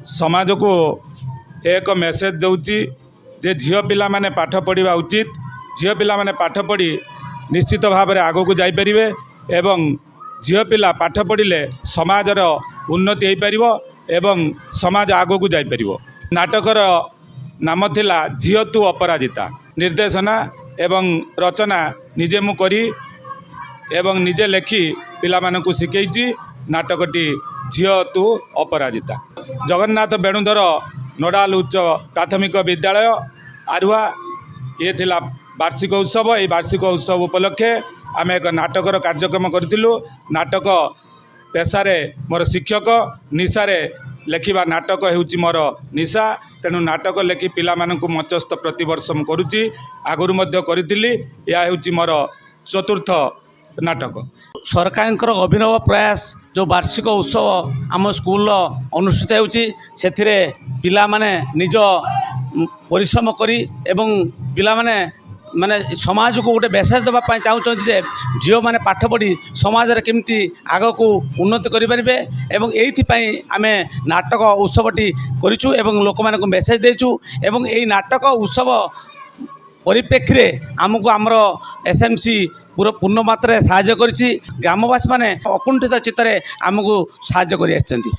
समाज को एक मेसेज दूची जे झील पिला माने पाठ पढ़ा उचित। झील पिला माने पाठ पढ़ी निश्चित भाव में आग को जापर एवं झील पिला पाठ पढ़ले समाजर उन्नति हो पार एवं समाज आग को जापर। नाटकर नाम थिला झील तू अपराजिता। निर्देशना एवं रचना निजे मु करी एवं निजे लेखि पिला मानकु शिखेची नाटकटी झील तू अपराजिता। जगन्नाथ बेणुधर नोडाल उच्च प्राथमिक विद्यालय आरुआ ये थिला वार्षिक उत्सव। ये वार्षिक उत्सव उपलक्षे आम एक नाटकर कार्यक्रम करूँ। नाटक पेशारे मोर शिक्षक, निशारे लेखिबा नाटक हेउची मोर निशा। तेणु नाटक लेखि पिला मानकु मंचस्थ प्रतिवर्ष मु करूची। आगुरु मध्य करितिली। या हेउची मोर चतुर्थ नाटक। सरकार अभिनव प्रयास जो वार्षिक उत्सव आम स्कूल अनुष्ठित होउची सेथिरे पिला माने निज परिश्रम करी एवं पिला माने माने समाज को गोटे मेसेज देवाई चाहते जे झील मैंने पाठ पढ़ी समाज रे केमती आग को उन्नति करें एवं ये आम नाटक उत्सवटी करूँ एवं लोक मान को मेसेज देचु। एवं यही नाटक उत्सव परिप्रेक्षी आमको आमर एसएमसी पूर्ण मात्रा साहाय्य करिछि। ग्रामवासी माने अकुंठित चित्तरे आमको साहाय्य करि आछिछन्ति।